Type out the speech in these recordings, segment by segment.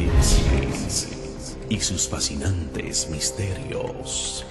Apocalipsis y sus fascinantes misterios.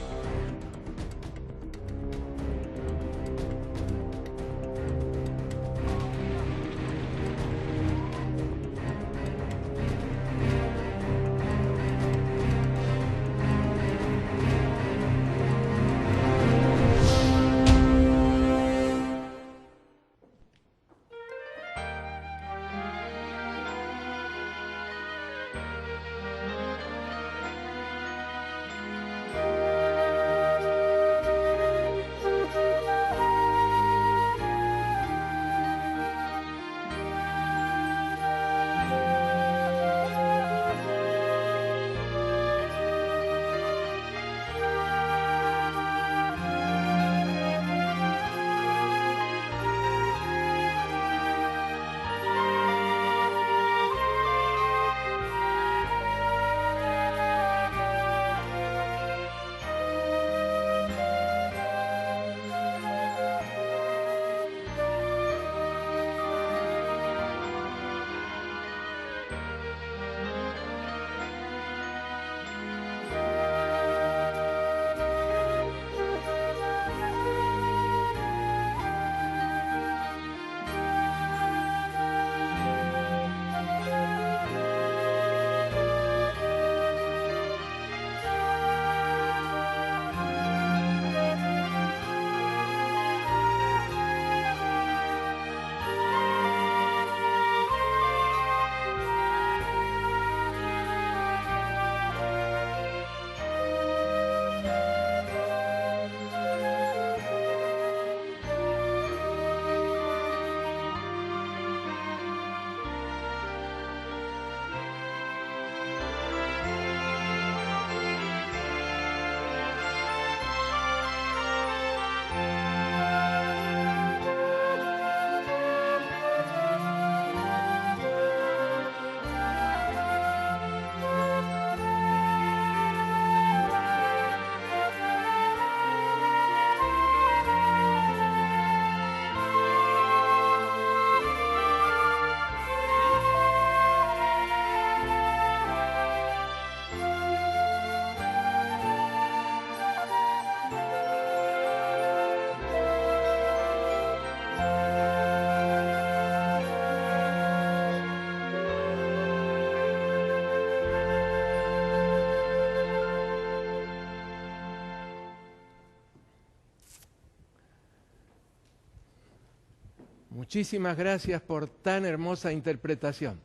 Muchísimas gracias por tan hermosa interpretación.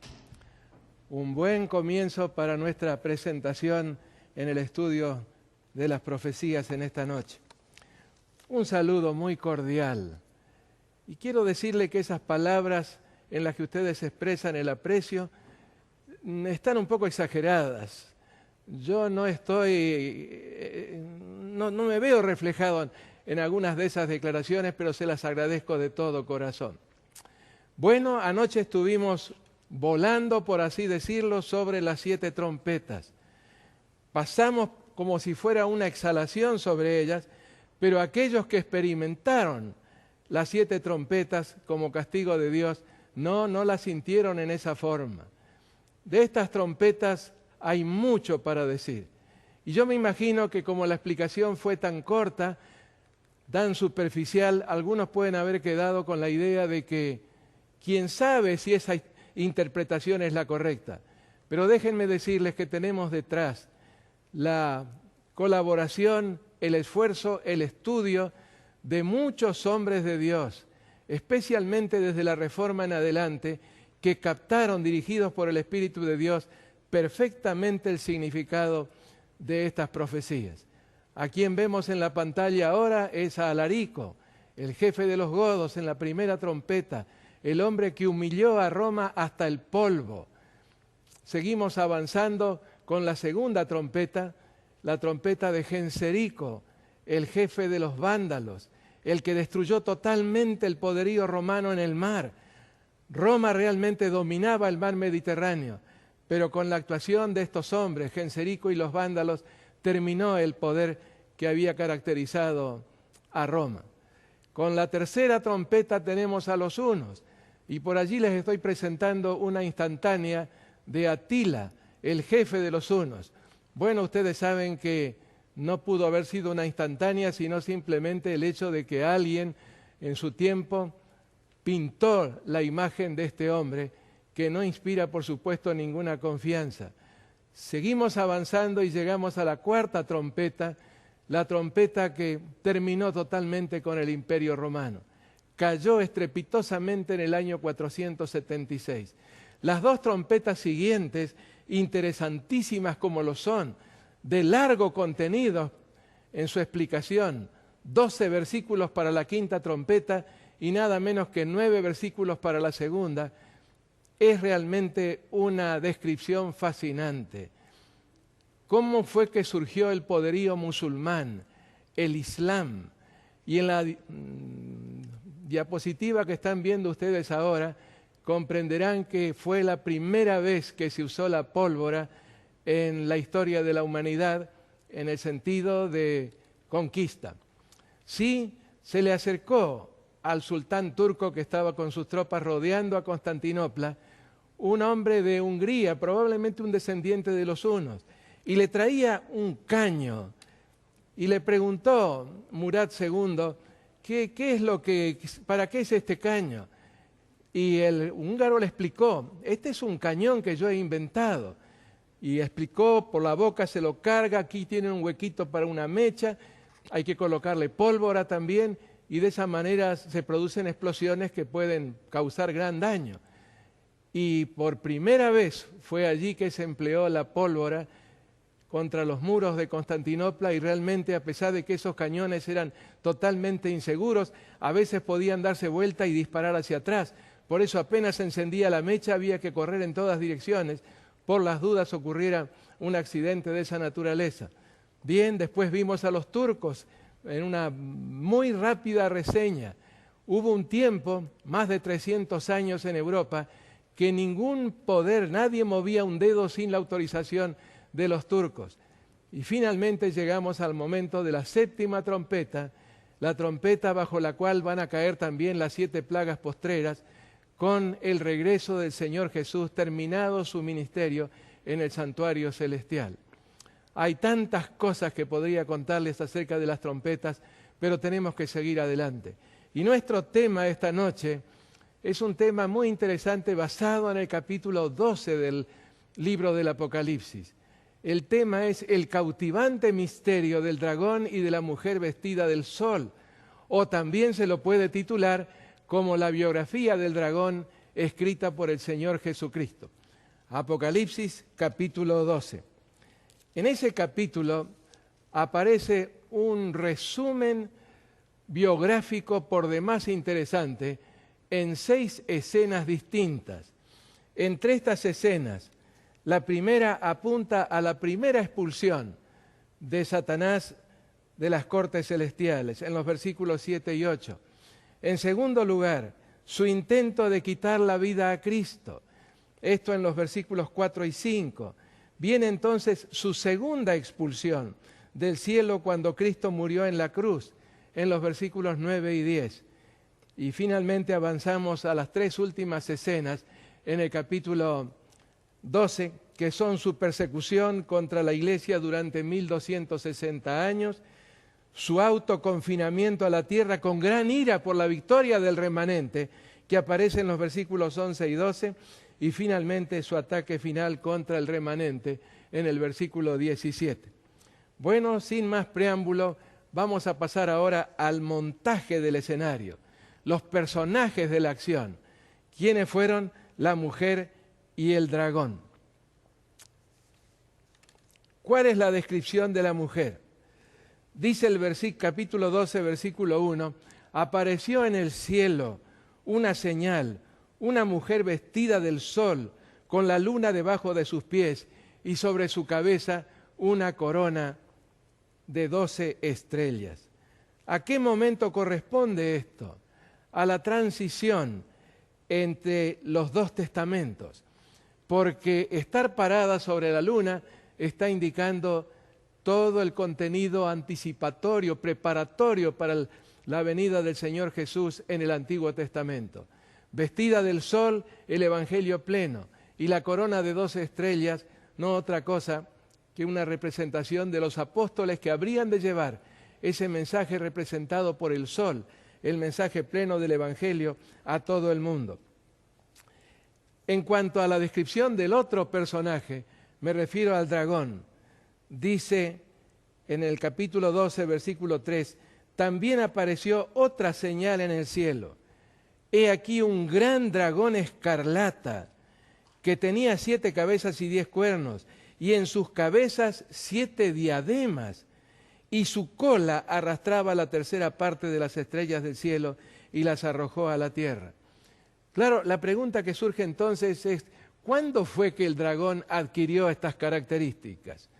Un buen comienzo para nuestra presentación en el estudio de las profecías en esta noche. Un saludo muy cordial. Y quiero decirle que esas palabras en las que ustedes expresan el aprecio están un poco exageradas. Yo no me veo reflejado en algunas de esas declaraciones, pero se las agradezco de todo corazón. Bueno, anoche estuvimos volando, por así decirlo, sobre las 7 trompetas. Pasamos como si fuera una exhalación sobre ellas, pero aquellos que experimentaron las 7 trompetas como castigo de Dios, no las sintieron en esa forma. De estas trompetas hay mucho para decir. Y yo me imagino que como la explicación fue tan corta, tan superficial, algunos pueden haber quedado con la idea de que quién sabe si esa interpretación es la correcta. Pero déjenme decirles que tenemos detrás la colaboración, el esfuerzo, el estudio de muchos hombres de Dios, especialmente desde la Reforma en adelante, que captaron, dirigidos por el Espíritu de Dios, perfectamente el significado de estas profecías. A quien vemos en la pantalla ahora es a Alarico, el jefe de los godos en la primera trompeta, el hombre que humilló a Roma hasta el polvo. Seguimos avanzando con la segunda trompeta, la trompeta de Genserico, el jefe de los vándalos, el que destruyó totalmente el poderío romano en el mar. Roma realmente dominaba el mar Mediterráneo, pero con la actuación de estos hombres, Genserico y los vándalos, terminó el poder que había caracterizado a Roma. Con la tercera trompeta tenemos a los hunos, Y por allí les estoy presentando una instantánea de Atila, el jefe de los hunos. Bueno, ustedes saben que no pudo haber sido una instantánea, sino simplemente el hecho de que alguien en su tiempo pintó la imagen de este hombre, que no inspira, por supuesto, ninguna confianza. Seguimos avanzando y llegamos a la cuarta trompeta, la trompeta que terminó totalmente con el Imperio Romano. Cayó estrepitosamente en el año 476. Las dos trompetas siguientes, interesantísimas como lo son, de largo contenido en su explicación, 12 versículos para la quinta trompeta y nada menos que 9 versículos para la segunda, es realmente una descripción fascinante. ¿Cómo fue que surgió el poderío musulmán, el Islam? Y en la diapositiva que están viendo ustedes ahora, comprenderán que fue la primera vez que se usó la pólvora en la historia de la humanidad en el sentido de conquista. Sí, se le acercó al sultán turco que estaba con sus tropas rodeando a Constantinopla, un hombre de Hungría, probablemente un descendiente de los hunos, y le traía un caño, y le preguntó Murad II, ¿para qué es este caño? Y el húngaro le explicó, este es un cañón que yo he inventado, y explicó, por la boca se lo carga, aquí tiene un huequito para una mecha, hay que colocarle pólvora también, y de esa manera se producen explosiones que pueden causar gran daño. Y por primera vez fue allí que se empleó la pólvora contra los muros de Constantinopla, y realmente, a pesar de que esos cañones eran totalmente inseguros, a veces podían darse vuelta y disparar hacia atrás. Por eso apenas se encendía la mecha había que correr en todas direcciones, por las dudas ocurriera un accidente de esa naturaleza. Bien, después vimos a los turcos en una muy rápida reseña. Hubo un tiempo, más de 300 años en Europa, que ningún poder, nadie movía un dedo sin la autorización de los turcos. Y finalmente llegamos al momento de la séptima trompeta, la trompeta bajo la cual van a caer también las 7 plagas postreras, con el regreso del Señor Jesús, terminado su ministerio en el santuario celestial. Hay tantas cosas que podría contarles acerca de las trompetas, pero tenemos que seguir adelante. Y nuestro tema esta noche es un tema muy interesante basado en el capítulo 12 del libro del Apocalipsis. El tema es el cautivante misterio del dragón y de la mujer vestida del sol, o también se lo puede titular como la biografía del dragón escrita por el Señor Jesucristo. Apocalipsis capítulo 12. En ese capítulo aparece un resumen biográfico por demás interesante en 6 escenas distintas. Entre estas escenas, la primera apunta a la primera expulsión de Satanás de las cortes celestiales, en los versículos 7 y 8. En segundo lugar, su intento de quitar la vida a Cristo, esto en los versículos 4 y 5. Viene entonces su segunda expulsión del cielo cuando Cristo murió en la cruz, en los versículos 9 y 10. Y finalmente avanzamos a las 3 últimas escenas en el capítulo 12, que son su persecución contra la iglesia durante 1260 años, su autoconfinamiento a la tierra con gran ira por la victoria del remanente, que aparece en los versículos 11 y 12, y finalmente su ataque final contra el remanente en el versículo 17. Bueno, sin más preámbulo, vamos a pasar ahora al montaje del escenario, los personajes de la acción. ¿Quiénes fueron? La mujer y el dragón. ¿Cuál es la descripción de la mujer? Dice el capítulo 12, versículo 1, apareció en el cielo una señal, una mujer vestida del sol, con la luna debajo de sus pies y sobre su cabeza una corona de 12 estrellas. ¿A qué momento corresponde esto? A la transición entre los 2 testamentos, porque estar parada sobre la luna está indicando todo el contenido anticipatorio, preparatorio para la venida del Señor Jesús en el Antiguo Testamento. Vestida del sol, el Evangelio pleno, y la corona de 12 estrellas, no otra cosa que una representación de los apóstoles que habrían de llevar ese mensaje representado por el sol, el mensaje pleno del Evangelio a todo el mundo. En cuanto a la descripción del otro personaje, me refiero al dragón. Dice en el capítulo 12, versículo 3, también apareció otra señal en el cielo. He aquí un gran dragón escarlata, que tenía 7 cabezas y 10 cuernos, y en sus cabezas 7 diademas, y su cola arrastraba la tercera parte de las estrellas del cielo y las arrojó a la tierra. Claro, la pregunta que surge entonces es, ¿cuándo fue que el dragón adquirió estas características?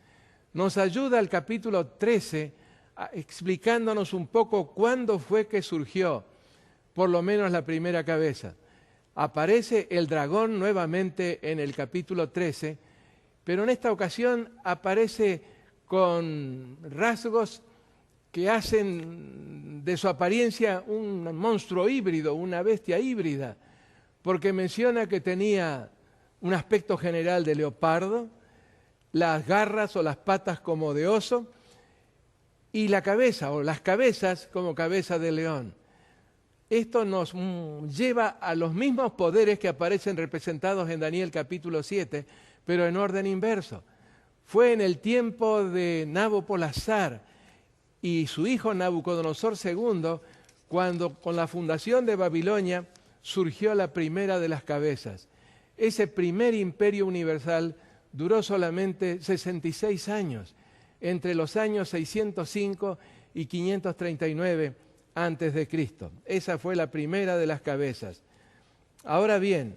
Nos ayuda el capítulo 13 explicándonos un poco cuándo fue que surgió, por lo menos la primera cabeza. Aparece el dragón nuevamente en el capítulo 13, pero en esta ocasión aparece con rasgos que hacen de su apariencia un monstruo híbrido, una bestia híbrida, porque menciona que tenía un aspecto general de leopardo, las garras o las patas como de oso, y la cabeza o las cabezas como cabeza de león. Esto nos lleva a los mismos poderes que aparecen representados en Daniel capítulo 7, pero en orden inverso. Fue en el tiempo de Nabopolassar y su hijo Nabucodonosor II, cuando con la fundación de Babilonia surgió la primera de las cabezas. Ese primer imperio universal duró solamente 66 años, entre los años 605 y 539 antes de Cristo. Esa fue la primera de las cabezas. Ahora bien,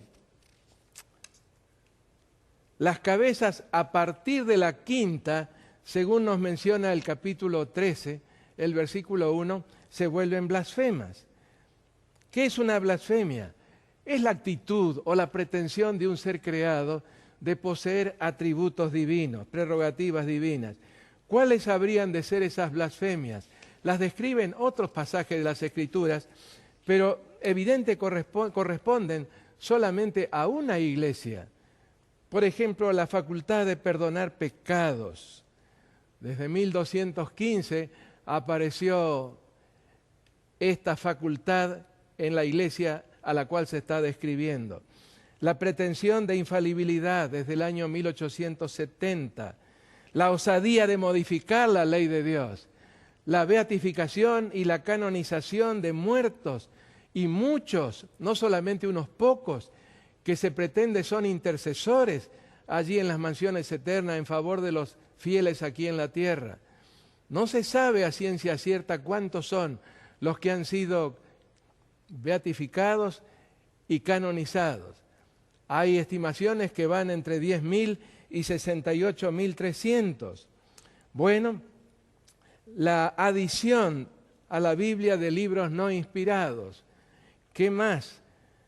las cabezas a partir de la quinta, según nos menciona el capítulo 13, el versículo 1, se vuelven blasfemas. ¿Qué es una blasfemia? Es la actitud o la pretensión de un ser creado de poseer atributos divinos, prerrogativas divinas. ¿Cuáles habrían de ser esas blasfemias? Las describen otros pasajes de las Escrituras, pero corresponden solamente a una iglesia. Por ejemplo, la facultad de perdonar pecados. Desde 1215 apareció esta facultad en la iglesia a la cual se está describiendo. La pretensión de infalibilidad desde el año 1870. La osadía de modificar la ley de Dios. La beatificación y la canonización de muertos y muchos, no solamente unos pocos, que se pretende son intercesores allí en las mansiones eternas en favor de los fieles aquí en la tierra. No se sabe a ciencia cierta cuántos son los que han sido beatificados y canonizados. Hay estimaciones que van entre 10.000 y 68.300. Bueno, la adición a la Biblia de libros no inspirados. ¿Qué más?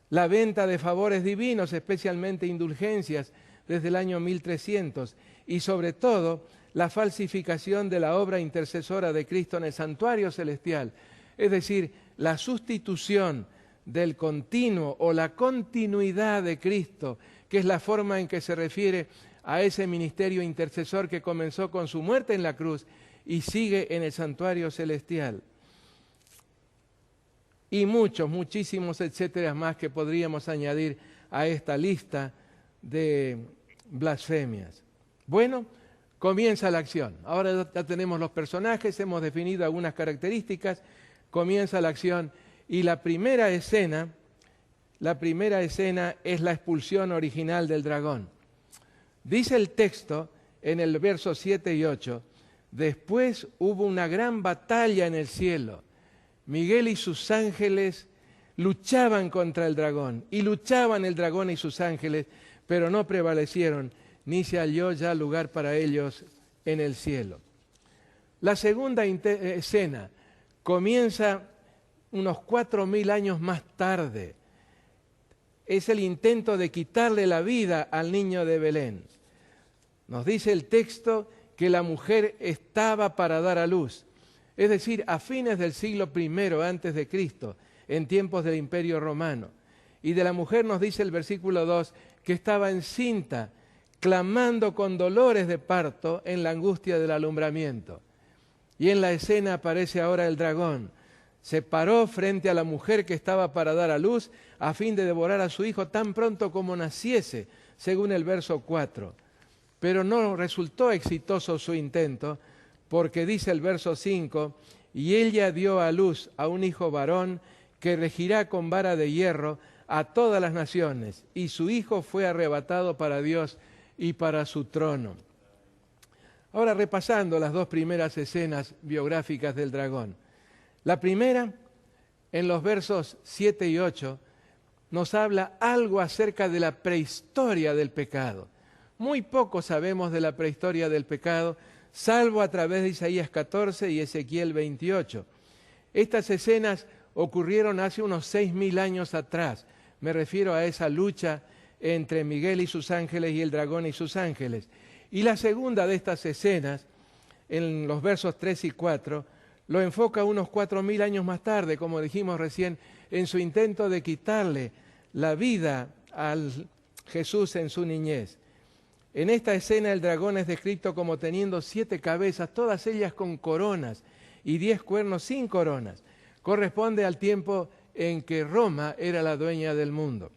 La venta de favores divinos, especialmente indulgencias, desde el año 1300. Y sobre todo, la falsificación de la obra intercesora de Cristo en el santuario celestial. Es decir, la sustitución del continuo o la continuidad de Cristo, que es la forma en que se refiere a ese ministerio intercesor que comenzó con su muerte en la cruz y sigue en el santuario celestial. Y muchísimos etcétera más que podríamos añadir a esta lista de blasfemias. Bueno, comienza la acción. Ahora ya tenemos los personajes, hemos definido algunas características, comienza la acción y la primera escena es la expulsión original del dragón. Dice el texto en el verso 7 y 8, después hubo una gran batalla en el cielo. Miguel y sus ángeles luchaban contra el dragón, y luchaban el dragón y sus ángeles, pero no prevalecieron, ni se halló ya lugar para ellos en el cielo. La segunda escena comienza unos 4.000 años más tarde. Es el intento de quitarle la vida al niño de Belén. Nos dice el texto que la mujer estaba para dar a luz. Es decir, a fines del siglo I antes de Cristo, en tiempos del Imperio Romano. Y de la mujer nos dice el versículo 2 que estaba encinta, clamando con dolores de parto en la angustia del alumbramiento. Y en la escena aparece ahora el dragón. Se paró frente a la mujer que estaba para dar a luz a fin de devorar a su hijo tan pronto como naciese, según el verso 4. Pero no resultó exitoso su intento, porque dice el verso 5, y ella dio a luz a un hijo varón que regirá con vara de hierro a todas las naciones, y su hijo fue arrebatado para Dios y para su trono. Ahora repasando las dos primeras escenas biográficas del dragón. La primera, en los versos 7 y 8, nos habla algo acerca de la prehistoria del pecado. Muy poco sabemos de la prehistoria del pecado, salvo a través de Isaías 14 y Ezequiel 28. Estas escenas ocurrieron hace unos 6.000 años atrás. Me refiero a esa lucha entre Miguel y sus ángeles y el dragón y sus ángeles. Y la segunda de estas escenas, en los versos 3 y 4, lo enfoca unos 4.000 años más tarde, como dijimos recién, en su intento de quitarle la vida al Jesús en su niñez. En esta escena el dragón es descrito como teniendo 7 cabezas, todas ellas con coronas, y 10 cuernos sin coronas. Corresponde al tiempo en que Roma era la dueña del mundo.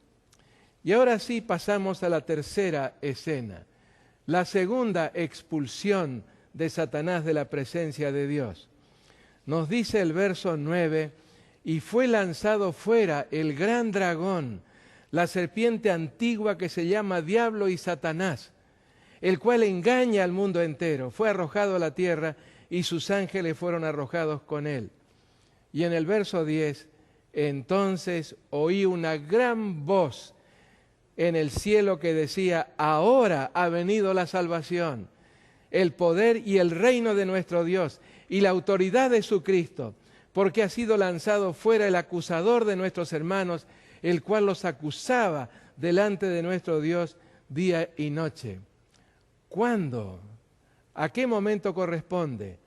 Y ahora sí pasamos a la tercera escena, la segunda expulsión de Satanás de la presencia de Dios. Nos dice el verso 9, y fue lanzado fuera el gran dragón, la serpiente antigua que se llama Diablo y Satanás, el cual engaña al mundo entero. Fue arrojado a la tierra y sus ángeles fueron arrojados con él. Y en el verso 10, entonces oí una gran voz en el cielo que decía, ahora ha venido la salvación, el poder y el reino de nuestro Dios y la autoridad de su Cristo, porque ha sido lanzado fuera el acusador de nuestros hermanos, el cual los acusaba delante de nuestro Dios día y noche. ¿Cuándo? ¿A qué momento corresponde?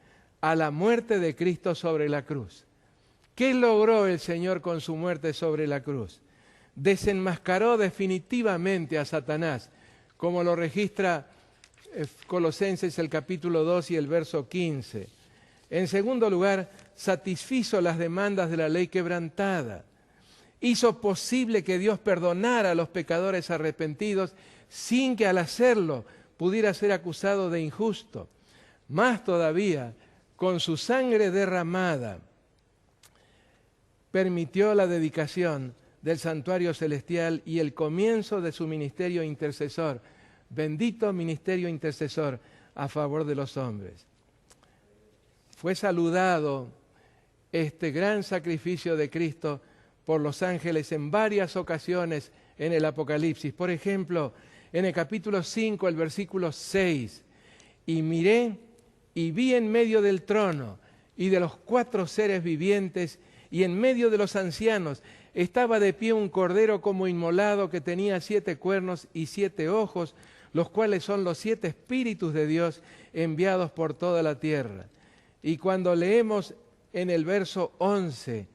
A la muerte de Cristo sobre la cruz. ¿Qué logró el Señor con su muerte sobre la cruz? Desenmascaró definitivamente a Satanás, como lo registra Colosenses el capítulo 2 y el verso 15. En segundo lugar, satisfizo las demandas de la ley quebrantada. Hizo posible que Dios perdonara a los pecadores arrepentidos sin que al hacerlo pudiera ser acusado de injusto. Más todavía, con su sangre derramada, permitió la dedicación del santuario celestial y el comienzo de su ministerio intercesor. Bendito ministerio intercesor a favor de los hombres. Fue saludado este gran sacrificio de Cristo por los ángeles en varias ocasiones en el Apocalipsis. Por ejemplo, en el capítulo 5, el versículo 6, y miré y vi en medio del trono y de los 4 seres vivientes y en medio de los ancianos estaba de pie un cordero como inmolado que tenía 7 cuernos y 7 ojos, los cuales son los 7 espíritus de Dios enviados por toda la tierra. Y cuando leemos en el verso 11,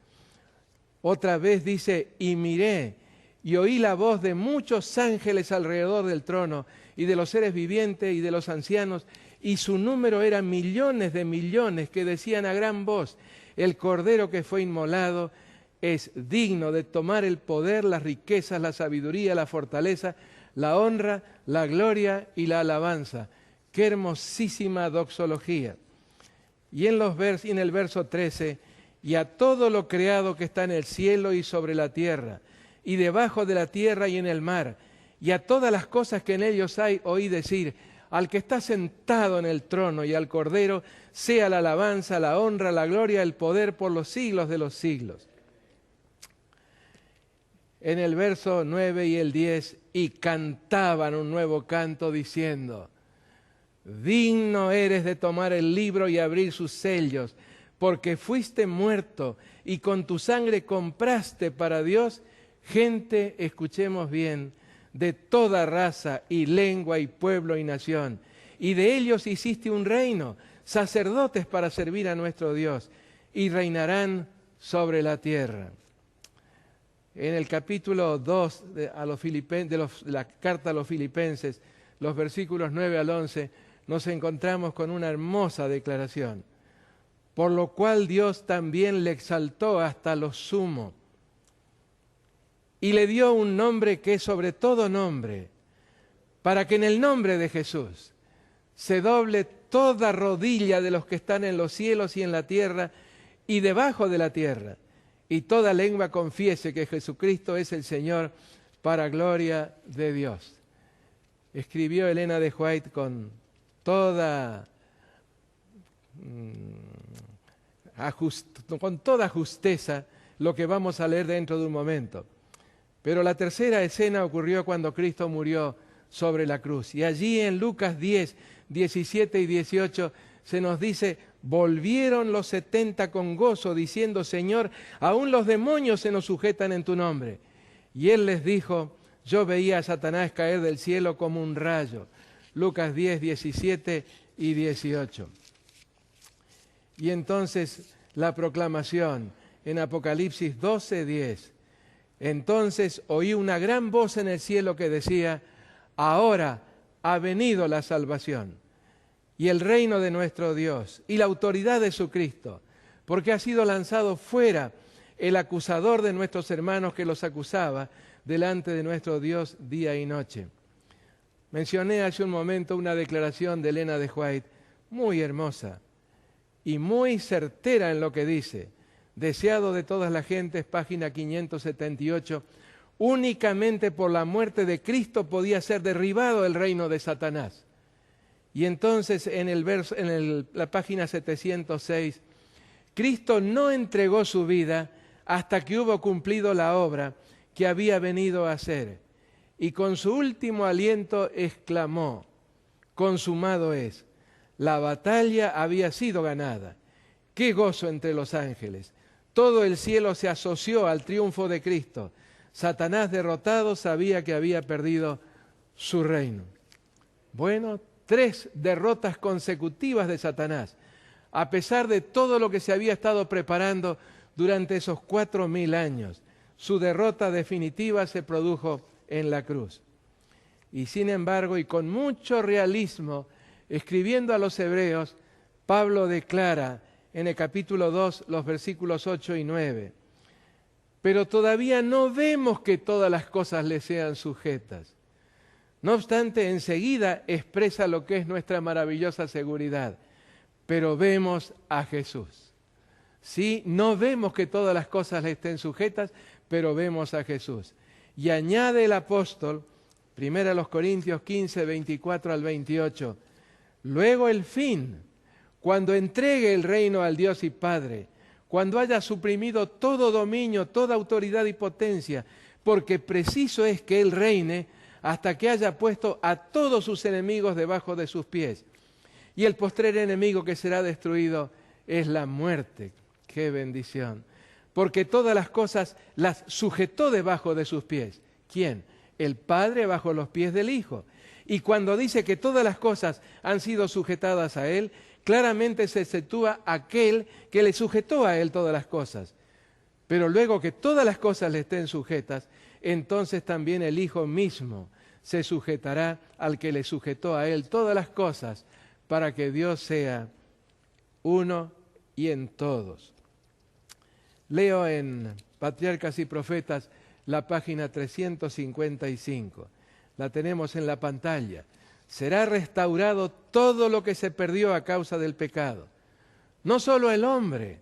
otra vez dice, y miré, y oí la voz de muchos ángeles alrededor del trono, y de los seres vivientes y de los ancianos, y su número era millones de millones, que decían a gran voz, el Cordero que fue inmolado es digno de tomar el poder, las riquezas, la sabiduría, la fortaleza, la honra, la gloria y la alabanza. ¡Qué hermosísima doxología! Y en el verso 13, y a todo lo creado que está en el cielo y sobre la tierra, y debajo de la tierra y en el mar, y a todas las cosas que en ellos hay, oí decir, al que está sentado en el trono y al Cordero, sea la alabanza, la honra, la gloria, el poder por los siglos de los siglos. En el verso 9 y el 10, y cantaban un nuevo canto diciendo, digno eres de tomar el libro y abrir sus sellos, porque fuiste muerto y con tu sangre compraste para Dios gente, escuchemos bien, de toda raza y lengua y pueblo y nación. Y de ellos hiciste un reino, sacerdotes para servir a nuestro Dios, y reinarán sobre la tierra. En el capítulo 2 de la carta a los Filipenses, los versículos 9 al 11, nos encontramos con una hermosa declaración. Por lo cual Dios también le exaltó hasta lo sumo y le dio un nombre que es sobre todo nombre, para que en el nombre de Jesús se doble toda rodilla de los que están en los cielos y en la tierra y debajo de la tierra, y toda lengua confiese que Jesucristo es el Señor, para gloria de Dios. Escribió Elena de White con toda justeza lo que vamos a leer dentro de un momento. Pero la tercera escena ocurrió cuando Cristo murió sobre la cruz. Y allí en Lucas 10, 17 y 18 se nos dice: volvieron los 70 con gozo, diciendo: Señor, aún los demonios se nos sujetan en tu nombre. Y él les dijo: yo veía a Satanás caer del cielo como un rayo. Lucas 10, 17 y 18. Y entonces la proclamación en Apocalipsis 12, 10. Entonces oí una gran voz en el cielo que decía: ahora ha venido la salvación y el reino de nuestro Dios y la autoridad de su Cristo, porque ha sido lanzado fuera el acusador de nuestros hermanos que los acusaba delante de nuestro Dios día y noche. Mencioné hace un momento una declaración de Elena de White muy hermosa y muy certera en lo que dice. Deseado de todas las gentes, página 578, únicamente por la muerte de Cristo podía ser derribado el reino de Satanás. Y entonces en la página 706, Cristo no entregó su vida hasta que hubo cumplido la obra que había venido a hacer. Y con su último aliento exclamó: consumado es. La batalla había sido ganada. ¡Qué gozo entre los ángeles! Todo el cielo se asoció al triunfo de Cristo. Satanás, derrotado, sabía que había perdido su reino. Bueno, 3 derrotas consecutivas de Satanás, a pesar de todo lo que se había estado preparando durante esos 4000 años. Su derrota definitiva se produjo en la cruz. Y sin embargo, y con mucho realismo, escribiendo a los hebreos, Pablo declara en el capítulo 2, los versículos 8 y 9, pero todavía no vemos que todas las cosas le sean sujetas. No obstante, enseguida expresa lo que es nuestra maravillosa seguridad, pero vemos a Jesús. Sí, no vemos que todas las cosas le estén sujetas, pero vemos a Jesús. Y añade el apóstol, 1 Corintios 15, 24 al 28, luego el fin, cuando entregue el reino al Dios y Padre, cuando haya suprimido todo dominio, toda autoridad y potencia, porque preciso es que Él reine hasta que haya puesto a todos sus enemigos debajo de sus pies. Y el postrer enemigo que será destruido es la muerte. ¡Qué bendición! Porque todas las cosas las sujetó debajo de sus pies. ¿Quién? El Padre bajo los pies del Hijo. Y cuando dice que todas las cosas han sido sujetadas a Él, claramente se sitúa aquel que le sujetó a Él todas las cosas. Pero luego que todas las cosas le estén sujetas, entonces también el Hijo mismo se sujetará al que le sujetó a Él todas las cosas, para que Dios sea uno y en todos. Leo en Patriarcas y Profetas la página 355. La tenemos en la pantalla. Será restaurado todo lo que se perdió a causa del pecado. No solo el hombre,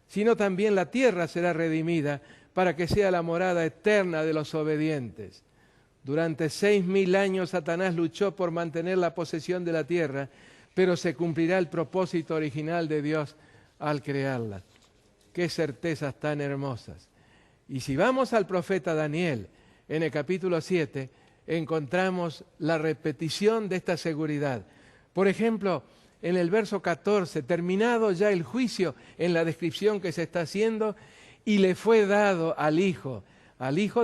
sino también la tierra será redimida para que sea la morada eterna de los obedientes. Durante 6000 años Satanás luchó por mantener la posesión de la tierra, pero se cumplirá el propósito original de Dios al crearla. Qué certezas tan hermosas. Y si vamos al profeta Daniel, en el capítulo 7, encontramos la repetición de esta seguridad. Por ejemplo, en el verso 14, terminado ya el juicio en la descripción que se está haciendo, y le fue dado al Hijo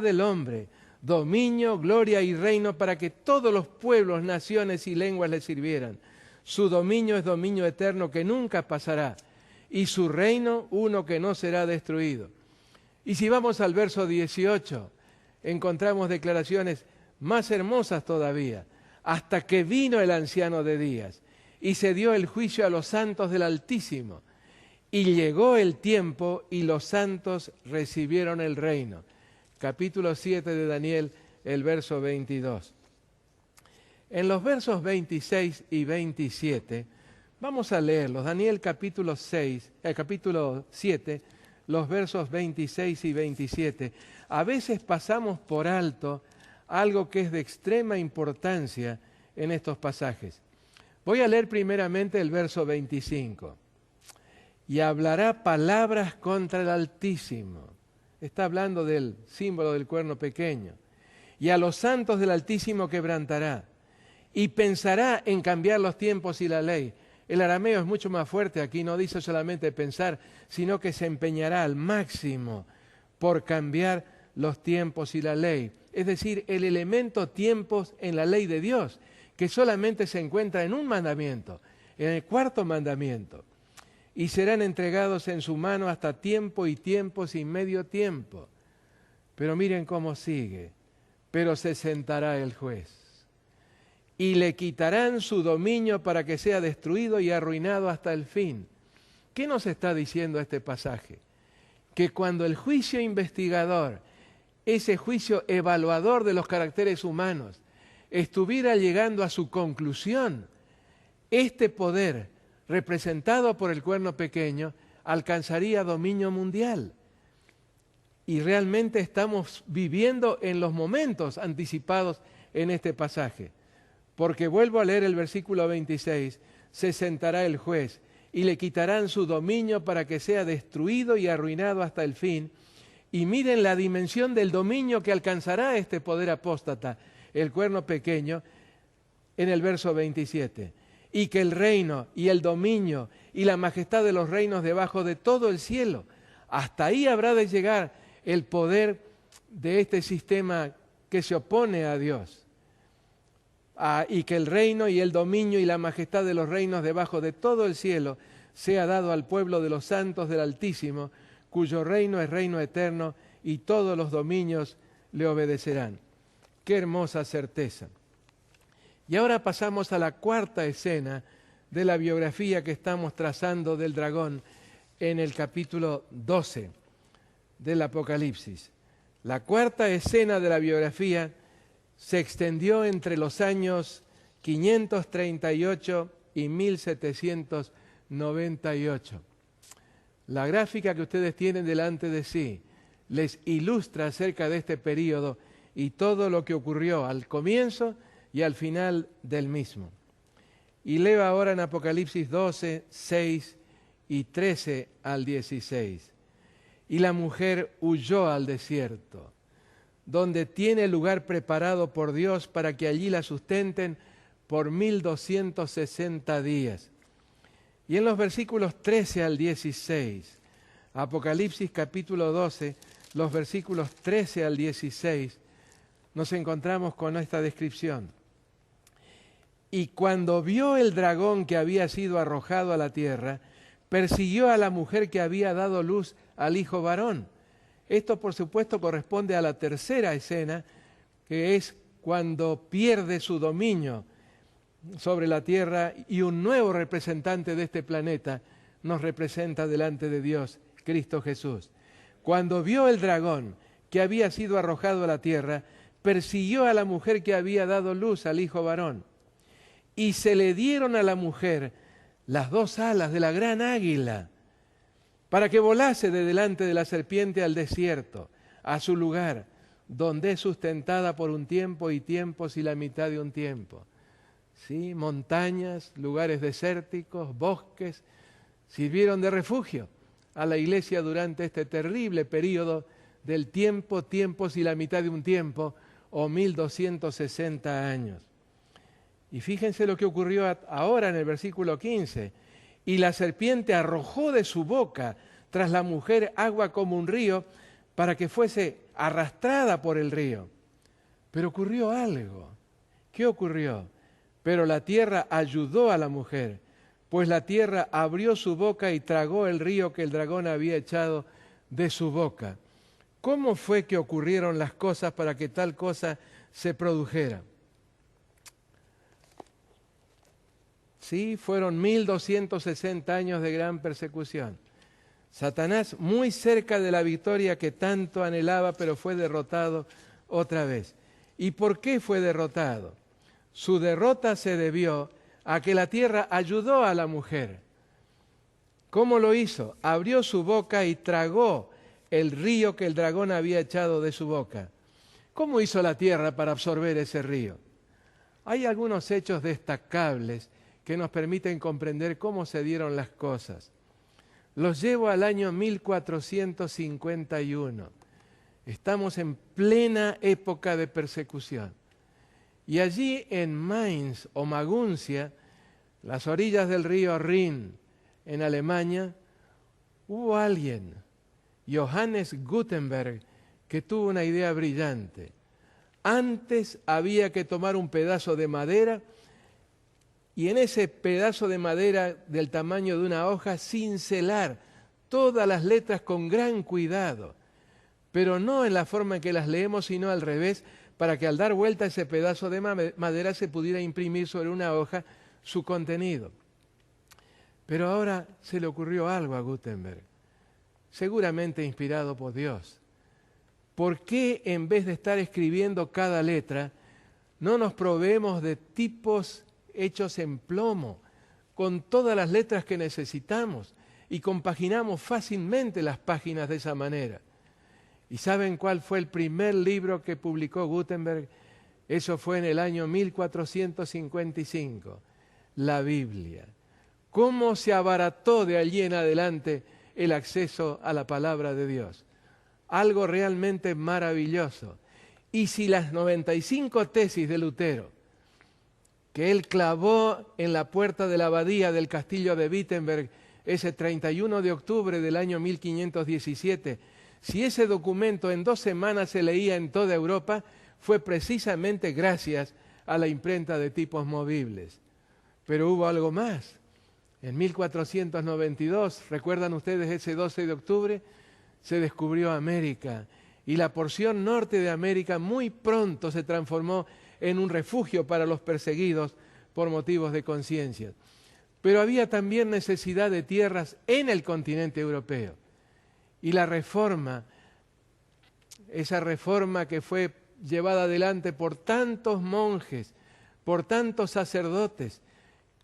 del Hombre, dominio, gloria y reino para que todos los pueblos, naciones y lenguas le sirvieran. Su dominio es dominio eterno que nunca pasará, y su reino uno que no será destruido. Y si vamos al verso 18, encontramos declaraciones más hermosas todavía. Hasta que vino el anciano de días y se dio el juicio a los santos del Altísimo. Y llegó el tiempo y los santos recibieron el reino. Capítulo 7 de Daniel, el verso 22. En los versos 26 y 27, vamos a leerlos. Daniel capítulo 7, los versos 26 y 27. A veces pasamos por alto algo que es de extrema importancia en estos pasajes. Voy a leer primeramente el verso 25. Y hablará palabras contra el Altísimo. Está hablando del símbolo del cuerno pequeño. Y a los santos del Altísimo quebrantará. Y pensará en cambiar los tiempos y la ley. El arameo es mucho más fuerte aquí, no dice solamente pensar, sino que se empeñará al máximo por cambiar los tiempos y la ley. Es decir, el elemento tiempos en la ley de Dios, que solamente se encuentra en un mandamiento, en el cuarto mandamiento. Y serán entregados en su mano hasta tiempo y tiempos y medio tiempo. Pero miren cómo sigue. Pero se sentará el juez. Y le quitarán su dominio para que sea destruido y arruinado hasta el fin. ¿Qué nos está diciendo este pasaje? Que cuando el juicio investigador, ese juicio evaluador de los caracteres humanos, estuviera llegando a su conclusión, este poder, representado por el cuerno pequeño, alcanzaría dominio mundial. Y realmente estamos viviendo en los momentos anticipados en este pasaje. Porque vuelvo a leer el versículo 26, se sentará el juez y le quitarán su dominio para que sea destruido y arruinado hasta el fin. Y miren la dimensión del dominio que alcanzará este poder apóstata, el cuerno pequeño, en el verso 27. Y que el reino y el dominio y la majestad de los reinos debajo de todo el cielo, hasta ahí habrá de llegar el poder de este sistema que se opone a Dios. Y que el reino y el dominio y la majestad de los reinos debajo de todo el cielo sea dado al pueblo de los santos del Altísimo, cuyo reino es reino eterno y todos los dominios le obedecerán. ¡Qué hermosa certeza! Y ahora pasamos a la cuarta escena de la biografía que estamos trazando del dragón en el capítulo 12 del Apocalipsis. La cuarta escena de la biografía se extendió entre los años 538 y 1798. La gráfica que ustedes tienen delante de sí les ilustra acerca de este período y todo lo que ocurrió al comienzo y al final del mismo. Y leo ahora en Apocalipsis 12, 6 y 13 al 16. Y la mujer huyó al desierto, donde tiene lugar preparado por Dios para que allí la sustenten por 1260 días. Y en los versículos 13 al 16, Apocalipsis capítulo 12, los versículos 13 al 16, nos encontramos con esta descripción. Y cuando vio el dragón que había sido arrojado a la tierra, persiguió a la mujer que había dado luz al hijo varón. Esto, por supuesto, corresponde a la tercera escena, que es cuando pierde su dominio sobre la tierra y un nuevo representante de este planeta nos representa delante de Dios, Cristo Jesús. Cuando vio el dragón que había sido arrojado a la tierra, persiguió a la mujer que había dado luz al hijo varón. Y se le dieron a la mujer las dos alas de la gran águila, para que volase de delante de la serpiente al desierto, a su lugar, donde es sustentada por un tiempo y tiempos y la mitad de un tiempo. ¿Sí? Montañas, lugares desérticos, bosques, sirvieron de refugio a la iglesia durante este terrible periodo del tiempo, tiempos y la mitad de un tiempo, o 1260 años. Y fíjense lo que ocurrió ahora en el versículo 15. Y la serpiente arrojó de su boca tras la mujer agua como un río para que fuese arrastrada por el río. Pero ocurrió algo. ¿Qué ocurrió? Pero la tierra ayudó a la mujer, pues la tierra abrió su boca y tragó el río que el dragón había echado de su boca. ¿Cómo fue que ocurrieron las cosas para que tal cosa se produjera? Sí, fueron 1260 años de gran persecución. Satanás muy cerca de la victoria que tanto anhelaba, pero fue derrotado otra vez. ¿Y por qué fue derrotado? Su derrota se debió a que la tierra ayudó a la mujer. ¿Cómo lo hizo? Abrió su boca y tragó el río que el dragón había echado de su boca. ¿Cómo hizo la tierra para absorber ese río? Hay algunos hechos destacables que nos permiten comprender cómo se dieron las cosas. Los llevo al año 1451. Estamos en plena época de persecución. Y allí en Mainz o Maguncia, las orillas del río Rin, en Alemania, hubo alguien, Johannes Gutenberg, que tuvo una idea brillante. Antes había que tomar un pedazo de madera y en ese pedazo de madera del tamaño de una hoja cincelar todas las letras con gran cuidado, pero no en la forma en que las leemos, sino al revés, para que al dar vuelta ese pedazo de madera se pudiera imprimir sobre una hoja su contenido. Pero ahora se le ocurrió algo a Gutenberg, seguramente inspirado por Dios. ¿Por qué en vez de estar escribiendo cada letra, no nos proveemos de tipos hechos en plomo, con todas las letras que necesitamos y compaginamos fácilmente las páginas de esa manera? ¿Y saben cuál fue el primer libro que publicó Gutenberg? Eso fue en el año 1455, la Biblia. ¿Cómo se abarató de allí en adelante el acceso a la palabra de Dios? Algo realmente maravilloso. Y si las 95 tesis de Lutero, que él clavó en la puerta de la abadía del castillo de Wittenberg ese 31 de octubre del año 1517, si ese documento en 2 semanas se leía en toda Europa, fue precisamente gracias a la imprenta de tipos movibles. Pero hubo algo más. En 1492, ¿recuerdan ustedes ese 12 de octubre? Se descubrió América y la porción norte de América muy pronto se transformó en un refugio para los perseguidos por motivos de conciencia. Pero había también necesidad de tierras en el continente europeo. Y la reforma, esa reforma que fue llevada adelante por tantos monjes, por tantos sacerdotes,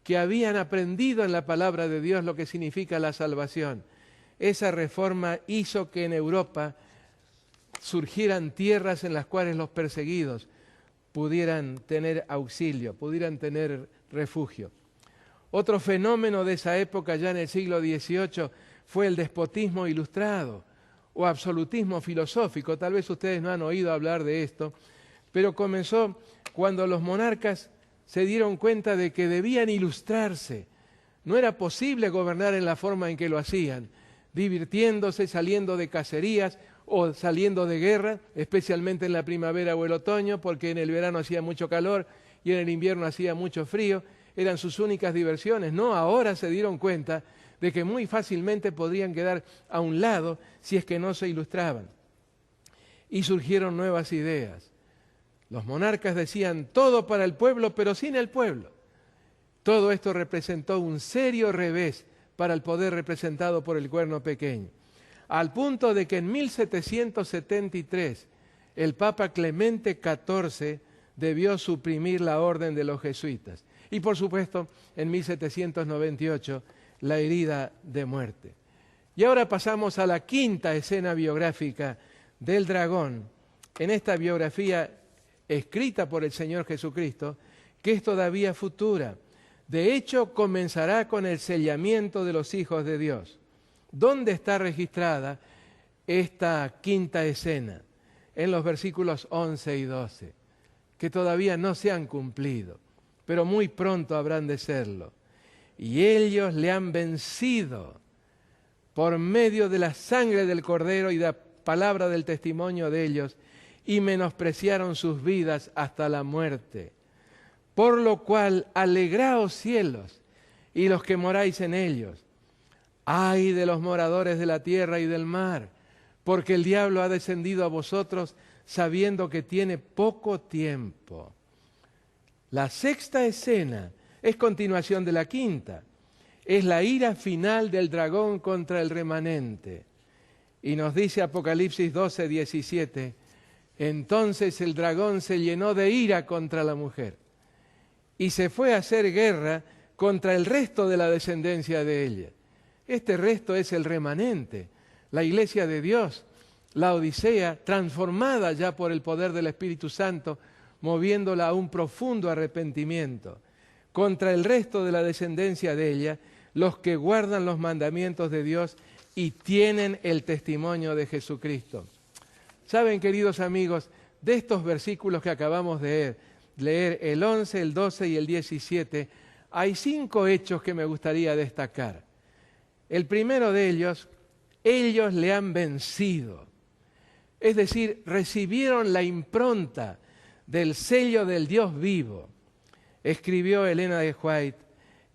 que habían aprendido en la palabra de Dios lo que significa la salvación. Esa reforma hizo que en Europa surgieran tierras en las cuales los perseguidos pudieran tener auxilio, pudieran tener refugio. Otro fenómeno de esa época, ya en el siglo XVIII, fue el despotismo ilustrado o absolutismo filosófico. Tal vez ustedes no han oído hablar de esto, pero comenzó cuando los monarcas se dieron cuenta de que debían ilustrarse. No era posible gobernar en la forma en que lo hacían, divirtiéndose, saliendo de cacerías o saliendo de guerra, especialmente en la primavera o el otoño, porque en el verano hacía mucho calor y en el invierno hacía mucho frío. Eran sus únicas diversiones. No, ahora se dieron cuenta de que muy fácilmente podrían quedar a un lado si es que no se ilustraban. Y surgieron nuevas ideas. Los monarcas decían todo para el pueblo, pero sin el pueblo. Todo esto representó un serio revés para el poder representado por el cuerno pequeño, al punto de que en 1773 el Papa Clemente XIV debió suprimir la orden de los jesuitas. Y por supuesto, en 1798, la herida de muerte. Y ahora pasamos a la quinta escena biográfica del dragón, en esta biografía escrita por el Señor Jesucristo, que es todavía futura. De hecho, comenzará con el sellamiento de los hijos de Dios. ¿Dónde está registrada esta quinta escena? En los versículos 11 y 12, que todavía no se han cumplido, pero muy pronto habrán de serlo. Y ellos le han vencido por medio de la sangre del Cordero y de la palabra del testimonio de ellos, y menospreciaron sus vidas hasta la muerte. Por lo cual, alegraos cielos y los que moráis en ellos. Ay de los moradores de la tierra y del mar, porque el diablo ha descendido a vosotros sabiendo que tiene poco tiempo. La sexta escena es continuación de la quinta. Es la ira final del dragón contra el remanente. Y nos dice Apocalipsis 12, 17, entonces el dragón se llenó de ira contra la mujer y se fue a hacer guerra contra el resto de la descendencia de ella. Este resto es el remanente, la iglesia de Dios, la Odisea, transformada ya por el poder del Espíritu Santo, moviéndola a un profundo arrepentimiento. Contra el resto de la descendencia de ella, los que guardan los mandamientos de Dios y tienen el testimonio de Jesucristo. Saben, queridos amigos, de estos versículos que acabamos de leer, el 11, el 12 y el 17, hay 5 hechos que me gustaría destacar. El primero de ellos le han vencido. Es decir, recibieron la impronta del sello del Dios vivo. Escribió Elena de White,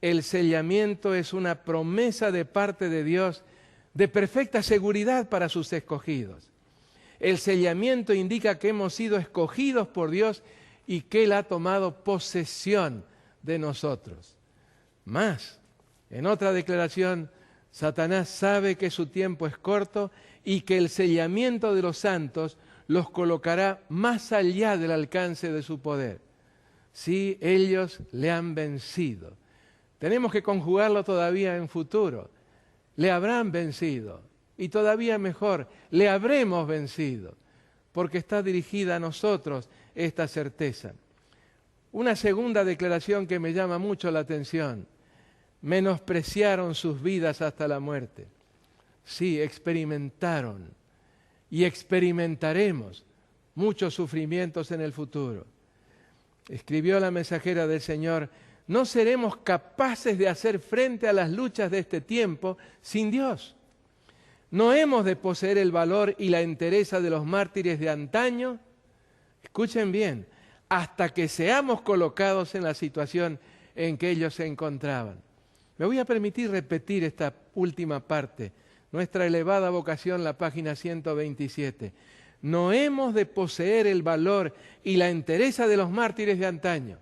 el sellamiento es una promesa de parte de Dios de perfecta seguridad para sus escogidos. El sellamiento indica que hemos sido escogidos por Dios y que Él ha tomado posesión de nosotros. Más, en otra declaración, Satanás sabe que su tiempo es corto y que el sellamiento de los santos los colocará más allá del alcance de su poder. Sí, ellos le han vencido. Tenemos que conjugarlo todavía en futuro. Le habrán vencido. Y todavía mejor, le habremos vencido. Porque está dirigida a nosotros esta certeza. Una segunda declaración que me llama mucho la atención. Menospreciaron sus vidas hasta la muerte. Sí, experimentaron y experimentaremos muchos sufrimientos en el futuro. Escribió la mensajera del Señor, no seremos capaces de hacer frente a las luchas de este tiempo sin Dios. No hemos de poseer el valor y la entereza de los mártires de antaño, escuchen bien, hasta que seamos colocados en la situación en que ellos se encontraban. Me voy a permitir repetir esta última parte, nuestra elevada vocación, la página 127. No hemos de poseer el valor y la entereza de los mártires de antaño,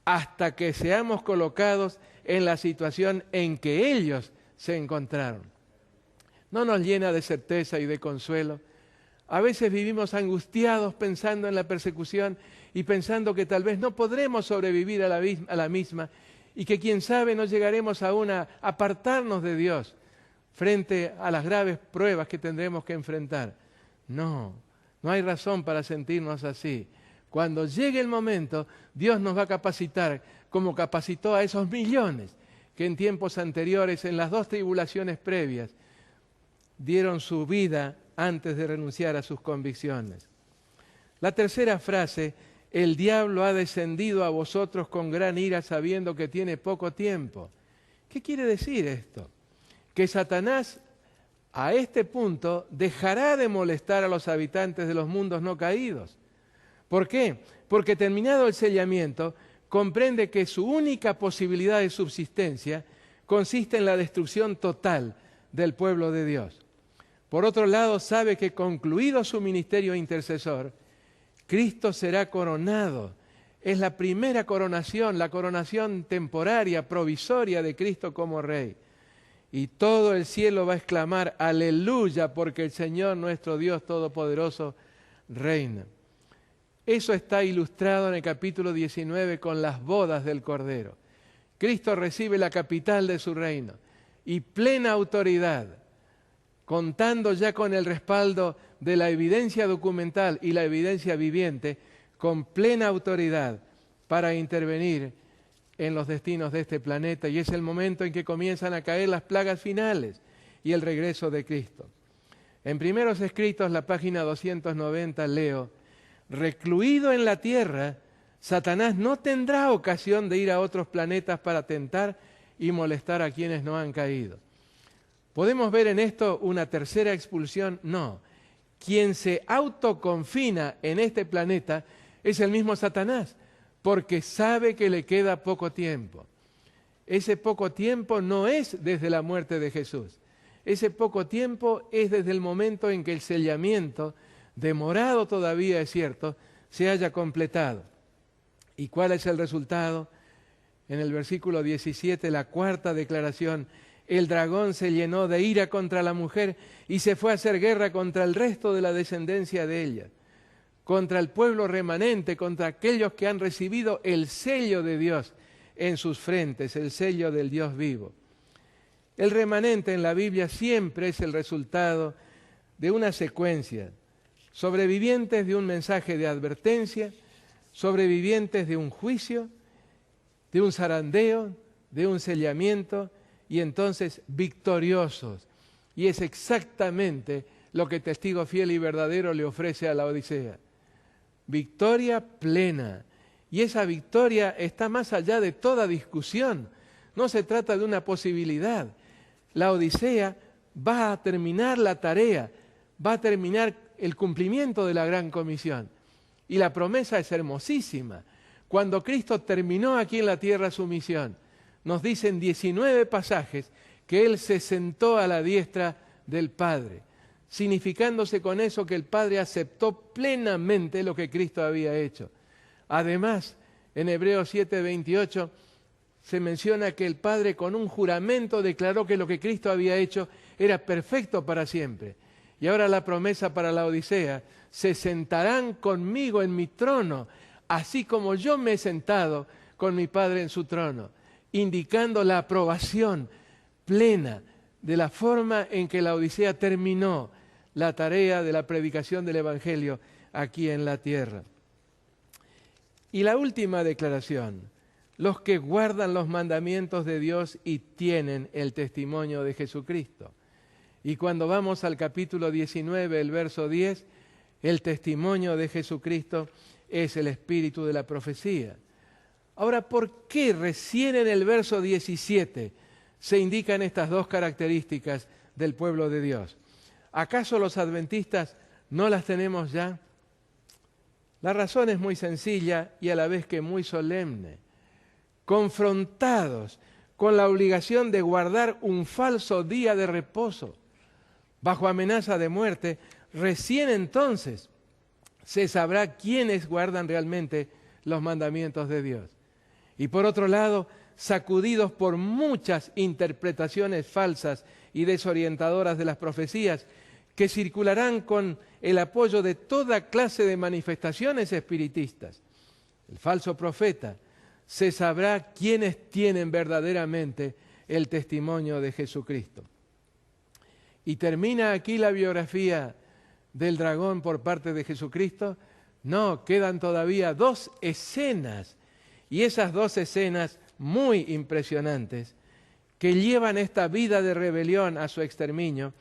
hasta que seamos colocados en la situación en que ellos se encontraron. ¿No nos llena de certeza y de consuelo? A veces vivimos angustiados pensando en la persecución y pensando que tal vez no podremos sobrevivir a la misma y que quién sabe no llegaremos aún a apartarnos de Dios frente a las graves pruebas que tendremos que enfrentar. No hay razón para sentirnos así. Cuando llegue el momento, Dios nos va a capacitar como capacitó a esos millones que en tiempos anteriores, en las 2 tribulaciones previas, dieron su vida antes de renunciar a sus convicciones. La tercera frase, el diablo ha descendido a vosotros con gran ira sabiendo que tiene poco tiempo. ¿Qué quiere decir esto? Que Satanás a este punto dejará de molestar a los habitantes de los mundos no caídos. ¿Por qué? Porque terminado el sellamiento, comprende que su única posibilidad de subsistencia consiste en la destrucción total del pueblo de Dios. Por otro lado, sabe que concluido su ministerio intercesor, Cristo será coronado. Es la primera coronación, la coronación temporaria, provisoria de Cristo como Rey. Y todo el cielo va a exclamar, aleluya, porque el Señor nuestro Dios Todopoderoso reina. Eso está ilustrado en el capítulo 19 con las bodas del Cordero. Cristo recibe la capital de su reino y plena autoridad, contando ya con el respaldo de la evidencia documental y la evidencia viviente, con plena autoridad para intervenir en los destinos de este planeta. Y es el momento en que comienzan a caer las plagas finales y el regreso de Cristo. En Primeros Escritos, la página 290, leo, recluido en la tierra, Satanás no tendrá ocasión de ir a otros planetas para tentar y molestar a quienes no han caído. ¿Podemos ver en esto una tercera expulsión? No. Quien se autoconfina en este planeta es el mismo Satanás, porque sabe que le queda poco tiempo. Ese poco tiempo no es desde la muerte de Jesús. Ese poco tiempo es desde el momento en que el sellamiento, demorado todavía es cierto, se haya completado. ¿Y cuál es el resultado? En el versículo 17, la cuarta declaración: el dragón se llenó de ira contra la mujer y se fue a hacer guerra contra el resto de la descendencia de ella, contra el pueblo remanente, contra aquellos que han recibido el sello de Dios en sus frentes, el sello del Dios vivo. El remanente en la Biblia siempre es el resultado de una secuencia: sobrevivientes de un mensaje de advertencia, sobrevivientes de un juicio, de un zarandeo, de un sellamiento, y entonces victoriosos. Y es exactamente lo que Testigo Fiel y Verdadero le ofrece a la Odisea. Victoria plena. Y esa victoria está más allá de toda discusión. No se trata de una posibilidad. La Odisea va a terminar la tarea, va a terminar el cumplimiento de la gran comisión. Y la promesa es hermosísima. Cuando Cristo terminó aquí en la tierra su misión, nos dicen 19 pasajes que Él se sentó a la diestra del Padre, significándose con eso que el Padre aceptó plenamente lo que Cristo había hecho. Además, en Hebreos 7:28 se menciona que el Padre con un juramento declaró que lo que Cristo había hecho era perfecto para siempre. Y ahora la promesa para la Odisea: se sentarán conmigo en mi trono, así como yo me he sentado con mi Padre en su trono, indicando la aprobación plena de la forma en que la Odisea terminó la tarea de la predicación del Evangelio aquí en la tierra. Y la última declaración: los que guardan los mandamientos de Dios y tienen el testimonio de Jesucristo. Y cuando vamos al capítulo 19, el verso 10, el testimonio de Jesucristo es el espíritu de la profecía. Ahora, ¿por qué recién en el verso 17 se indican estas dos características del pueblo de Dios? ¿Acaso los adventistas no las tenemos ya? La razón es muy sencilla y a la vez que muy solemne. Confrontados con la obligación de guardar un falso día de reposo, bajo amenaza de muerte, recién entonces se sabrá quiénes guardan realmente los mandamientos de Dios. Y por otro lado, sacudidos por muchas interpretaciones falsas y desorientadoras de las profecías, que circularán con el apoyo de toda clase de manifestaciones espiritistas, el falso profeta, se sabrá quiénes tienen verdaderamente el testimonio de Jesucristo. ¿Y termina aquí la biografía del dragón por parte de Jesucristo? No, quedan todavía dos escenas, y esas dos escenas muy impresionantes, que llevan esta vida de rebelión a su exterminio,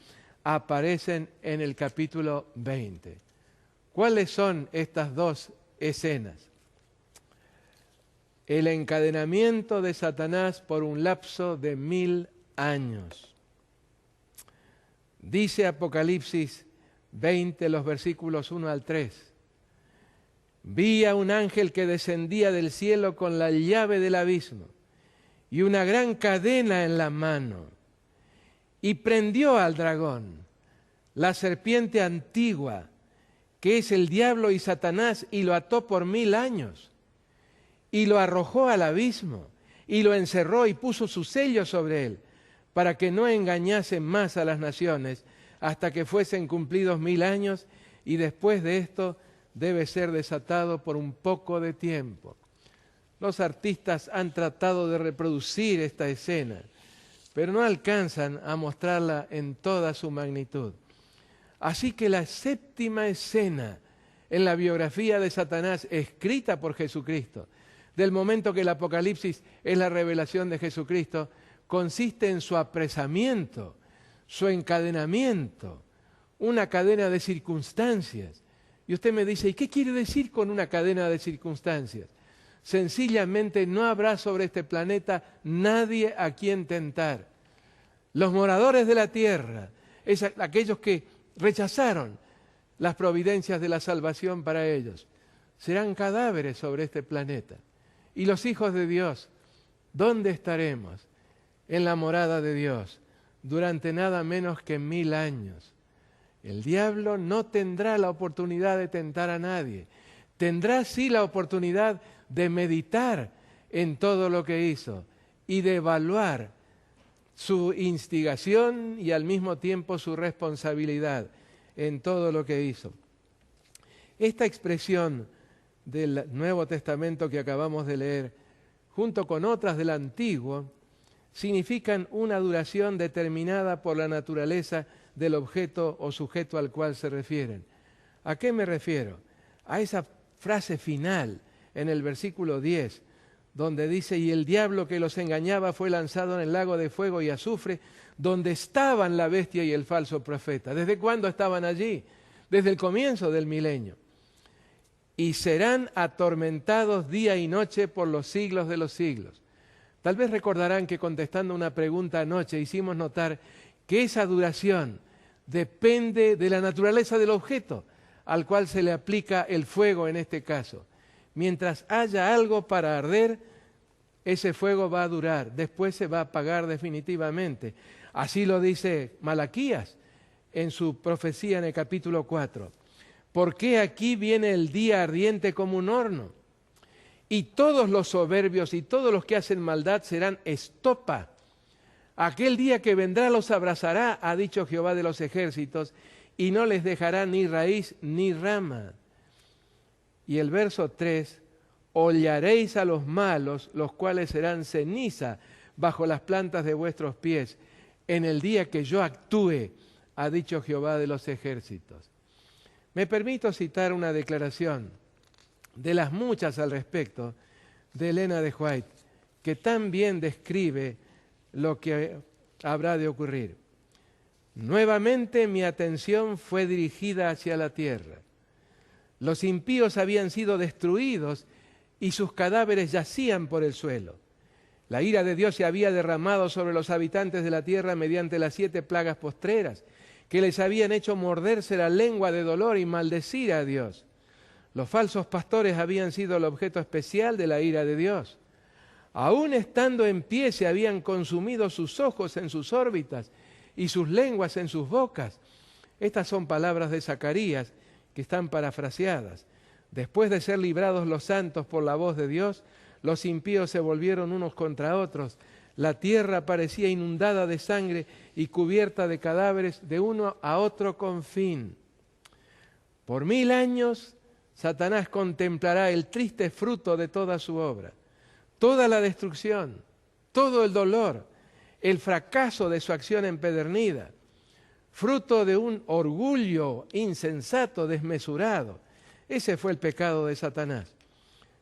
aparecen en el capítulo 20. ¿Cuáles son estas dos escenas? El encadenamiento de Satanás por un lapso de 1000 años. Dice Apocalipsis 20, los versículos 1 al 3. Vi a un ángel que descendía del cielo con la llave del abismo y una gran cadena en la mano, y prendió al dragón, la serpiente antigua, que es el diablo y Satanás, y lo ató por 1000 años, y lo arrojó al abismo, y lo encerró y puso su sello sobre él, para que no engañase más a las naciones, hasta que fuesen cumplidos 1000 años, y después de esto debe ser desatado por un poco de tiempo. Los artistas han tratado de reproducir esta escena, pero no alcanzan a mostrarla en toda su magnitud. Así que la séptima escena en la biografía de Satanás, escrita por Jesucristo, del momento que el Apocalipsis es la revelación de Jesucristo, consiste en su apresamiento, su encadenamiento, una cadena de circunstancias. Y usted me dice, ¿y qué quiere decir con una cadena de circunstancias? Sencillamente no habrá sobre este planeta nadie a quien tentar. Los moradores de la tierra, aquellos que rechazaron las providencias de la salvación para ellos, serán cadáveres sobre este planeta. Y los hijos de Dios, ¿dónde estaremos? En la morada de Dios, durante nada menos que 1000 años. El diablo no tendrá la oportunidad de tentar a nadie. Tendrá sí la oportunidad de meditar en todo lo que hizo y de evaluar su instigación y al mismo tiempo su responsabilidad en todo lo que hizo. Esta expresión del Nuevo Testamento que acabamos de leer, junto con otras del Antiguo, significan una duración determinada por la naturaleza del objeto o sujeto al cual se refieren. ¿A qué me refiero? A esa frase final en el versículo 10, donde dice: y el diablo que los engañaba fue lanzado en el lago de fuego y azufre, donde estaban la bestia y el falso profeta. ¿Desde cuándo estaban allí? Desde el comienzo del milenio. Y serán atormentados día y noche por los siglos de los siglos. Tal vez recordarán que contestando una pregunta anoche hicimos notar que esa duración depende de la naturaleza del objeto al cual se le aplica el fuego en este caso. Mientras haya algo para arder, ese fuego va a durar, después se va a apagar definitivamente. Así lo dice Malaquías en su profecía en el capítulo 4. ¿Por qué aquí viene el día ardiente como un horno? Y todos los soberbios y todos los que hacen maldad serán estopa. Aquel día que vendrá los abrazará, ha dicho Jehová de los ejércitos, y no les dejará ni raíz ni rama. Y el verso 3, hollaréis a los malos, los cuales serán ceniza bajo las plantas de vuestros pies, en el día que yo actúe, ha dicho Jehová de los ejércitos. Me permito citar una declaración de las muchas al respecto de Elena de White, que tan bien describe lo que habrá de ocurrir. Nuevamente mi atención fue dirigida hacia la tierra. Los impíos habían sido destruidos y sus cadáveres yacían por el suelo. La ira de Dios se había derramado sobre los habitantes de la tierra mediante las 7 plagas postreras, que les habían hecho morderse la lengua de dolor y maldecir a Dios. Los falsos pastores habían sido el objeto especial de la ira de Dios. Aún estando en pie se habían consumido sus ojos en sus órbitas y sus lenguas en sus bocas. Estas son palabras de Zacarías que están parafraseadas. Después de ser librados los santos por la voz de Dios, los impíos se volvieron unos contra otros. La tierra parecía inundada de sangre y cubierta de cadáveres de uno a otro con fin. Por 1000 años, Satanás contemplará el triste fruto de toda su obra, toda la destrucción, todo el dolor, el fracaso de su acción empedernida, fruto de un orgullo insensato, desmesurado. Ese fue el pecado de Satanás.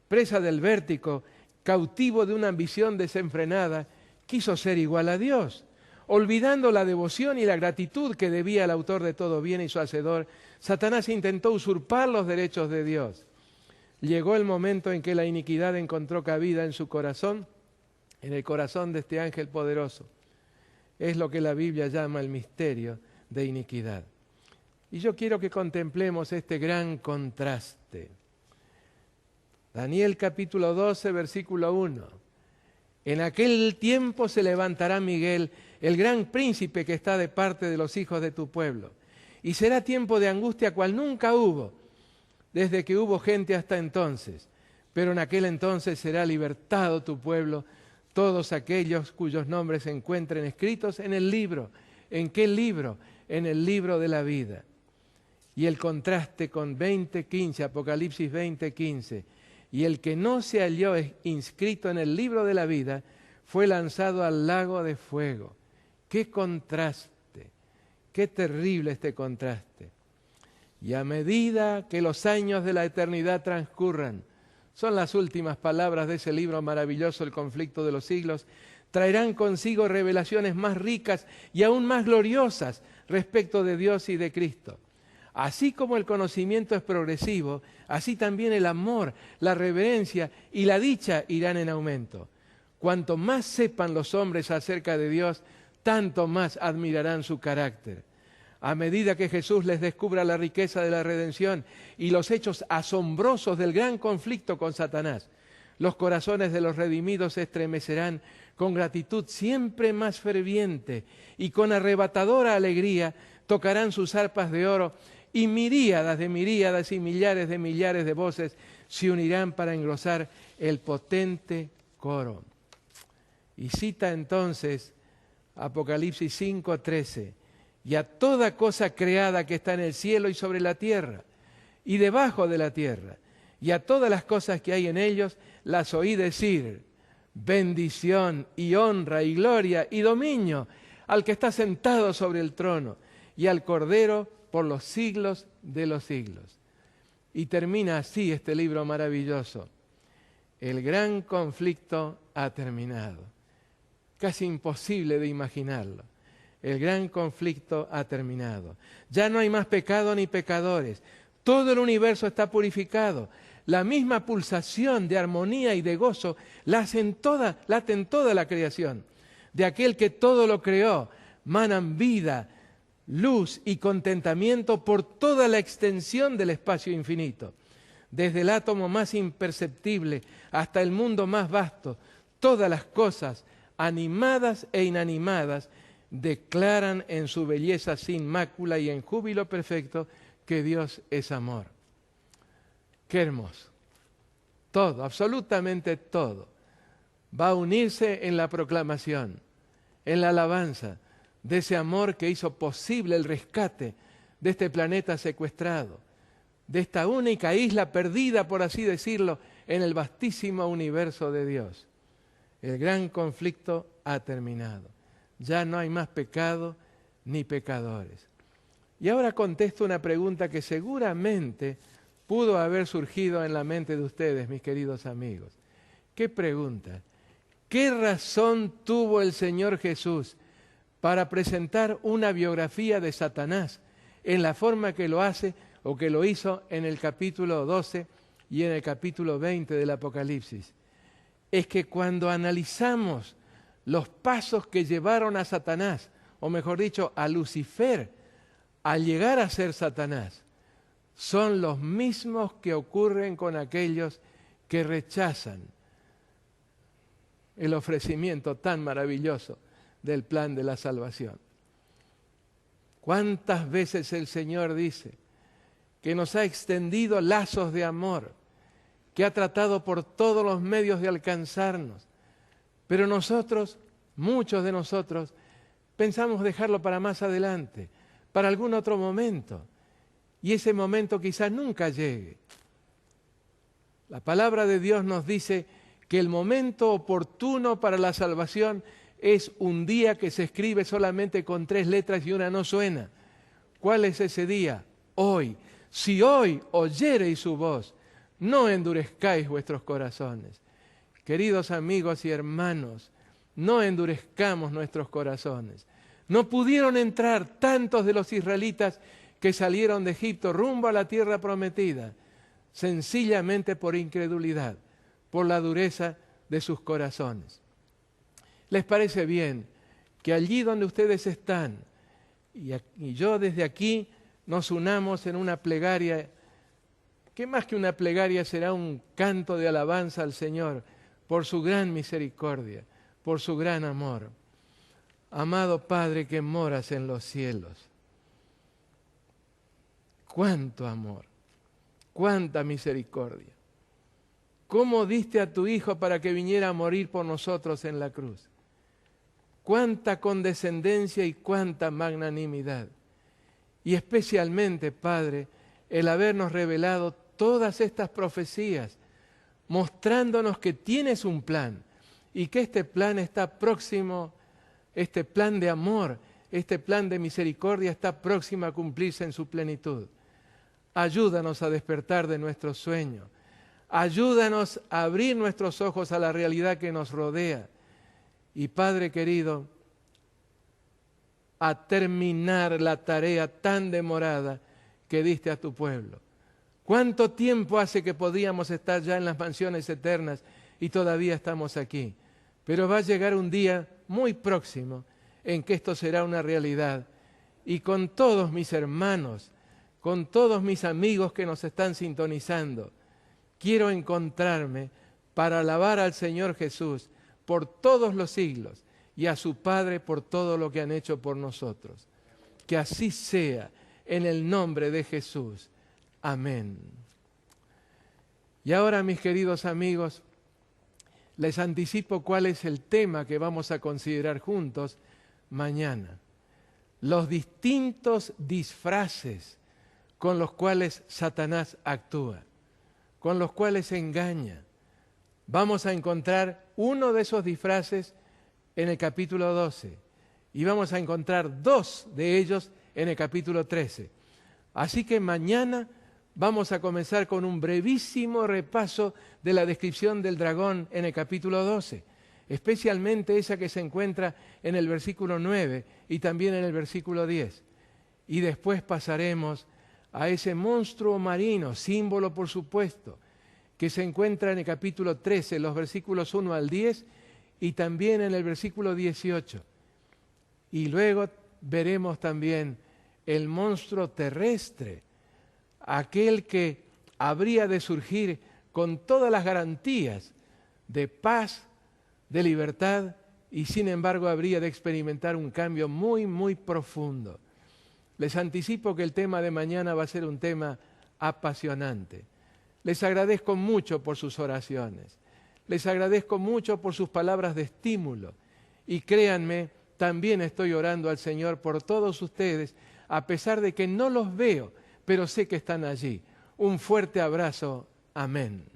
Presa del vértigo, cautivo de una ambición desenfrenada, quiso ser igual a Dios. Olvidando la devoción y la gratitud que debía al autor de todo bien y su hacedor, Satanás intentó usurpar los derechos de Dios. Llegó el momento en que la iniquidad encontró cabida en su corazón, en el corazón de este ángel poderoso. Es lo que la Biblia llama el misterio de iniquidad. Y yo quiero que contemplemos este gran contraste. Daniel capítulo 12, versículo 1. En aquel tiempo se levantará Miguel, el gran príncipe que está de parte de los hijos de tu pueblo. Y será tiempo de angustia cual nunca hubo, desde que hubo gente hasta entonces. Pero en aquel entonces será libertado tu pueblo, todos aquellos cuyos nombres se encuentren escritos en el libro. ¿En qué libro? En el libro de la vida. Y el contraste con 20:15, Apocalipsis 20:15. Y el que no se halló inscrito en el libro de la vida fue lanzado al lago de fuego. ¡Qué contraste! ¡Qué terrible este contraste! Y a medida que los años de la eternidad transcurran, son las últimas palabras de ese libro maravilloso, El conflicto de los siglos, traerán consigo revelaciones más ricas y aún más gloriosas respecto de Dios y de Cristo. Así como el conocimiento es progresivo, así también el amor, la reverencia y la dicha irán en aumento. Cuanto más sepan los hombres acerca de Dios, tanto más admirarán su carácter. A medida que Jesús les descubra la riqueza de la redención y los hechos asombrosos del gran conflicto con Satanás, Los corazones de los redimidos se estremecerán con gratitud siempre más ferviente, y con arrebatadora alegría tocarán sus arpas de oro, y miríadas y millares de voces se unirán para engrosar el potente coro. Y cita entonces Apocalipsis 5:13, y a toda cosa creada que está en el cielo y sobre la tierra y debajo de la tierra, y a todas las cosas que hay en ellos, las oí decir: bendición y honra y gloria y dominio al que está sentado sobre el trono y al Cordero por los siglos de los siglos. Y termina así este libro maravilloso: el gran conflicto ha terminado. Casi imposible de imaginarlo. El gran conflicto ha terminado. Ya no hay más pecado ni pecadores. Todo el universo está purificado. La misma pulsación de armonía y de gozo late en toda la creación. De aquel que todo lo creó, manan vida, luz y contentamiento por toda la extensión del espacio infinito. Desde el átomo más imperceptible hasta el mundo más vasto, todas las cosas, animadas e inanimadas, declaran en su belleza sin mácula y en júbilo perfecto que Dios es amor. Qué hermoso. Todo, absolutamente todo, va a unirse en la proclamación, en la alabanza de ese amor que hizo posible el rescate de este planeta secuestrado, de esta única isla perdida, por así decirlo, en el vastísimo universo de Dios. El gran conflicto ha terminado. Ya no hay más pecado ni pecadores. Y ahora contesto una pregunta que seguramente pudo haber surgido en la mente de ustedes, mis queridos amigos. ¿Qué pregunta? ¿Qué razón tuvo el Señor Jesús para presentar una biografía de Satanás en la forma que lo hace o que lo hizo en el capítulo 12 y en el capítulo 20 del Apocalipsis? Es que cuando analizamos los pasos que llevaron a Satanás, o mejor dicho, a Lucifer, a llegar a ser Satanás, son los mismos que ocurren con aquellos que rechazan el ofrecimiento tan maravilloso del plan de la salvación. ¿Cuántas veces el Señor dice que nos ha extendido lazos de amor, que ha tratado por todos los medios de alcanzarnos? Pero nosotros, muchos de nosotros, pensamos dejarlo para más adelante, para algún otro momento. Y ese momento quizás nunca llegue. La palabra de Dios nos dice que el momento oportuno para la salvación es un día que se escribe solamente con 3 letras y una no suena. ¿Cuál es ese día? Hoy. Si hoy oyereis su voz, no endurezcáis vuestros corazones. Queridos amigos y hermanos, no endurezcamos nuestros corazones. No pudieron entrar tantos de los israelitas que salieron de Egipto rumbo a la tierra prometida, sencillamente por incredulidad, por la dureza de sus corazones. ¿Les parece bien que allí donde ustedes están, y yo desde aquí, nos unamos en una plegaria, que más que una plegaria será un canto de alabanza al Señor, por su gran misericordia, por su gran amor? Amado Padre que moras en los cielos, cuánto amor, cuánta misericordia. ¿Cómo diste a tu Hijo para que viniera a morir por nosotros en la cruz? Cuánta condescendencia y cuánta magnanimidad. Y especialmente, Padre, el habernos revelado todas estas profecías, mostrándonos que tienes un plan y que este plan está próximo, este plan de amor, este plan de misericordia está próximo a cumplirse en su plenitud. Ayúdanos a despertar de nuestro sueño. Ayúdanos a abrir nuestros ojos a la realidad que nos rodea. Y Padre querido, a terminar la tarea tan demorada que diste a tu pueblo. ¿Cuánto tiempo hace que podíamos estar ya en las mansiones eternas y todavía estamos aquí? Pero va a llegar un día muy próximo en que esto será una realidad. Y con todos mis hermanos, con todos mis amigos que nos están sintonizando, quiero encontrarme para alabar al Señor Jesús por todos los siglos y a su Padre por todo lo que han hecho por nosotros. Que así sea en el nombre de Jesús. Amén. Y ahora, mis queridos amigos, les anticipo cuál es el tema que vamos a considerar juntos mañana. Los distintos disfraces con los cuales Satanás actúa, con los cuales engaña. Vamos a encontrar uno de esos disfraces en el capítulo 12 y vamos a encontrar dos de ellos en el capítulo 13. Así que mañana vamos a comenzar con un brevísimo repaso de la descripción del dragón en el capítulo 12, especialmente esa que se encuentra en el versículo 9 y también en el versículo 10. Y después pasaremos a ese monstruo marino, símbolo por supuesto, que se encuentra en el capítulo 13, los versículos 1 al 10 y también en el versículo 18. Y luego veremos también el monstruo terrestre, aquel que habría de surgir con todas las garantías de paz, de libertad, y sin embargo habría de experimentar un cambio muy, muy profundo. Les anticipo que el tema de mañana va a ser un tema apasionante. Les agradezco mucho por sus oraciones. Les agradezco mucho por sus palabras de estímulo. Y créanme, también estoy orando al Señor por todos ustedes, a pesar de que no los veo, pero sé que están allí. Un fuerte abrazo. Amén.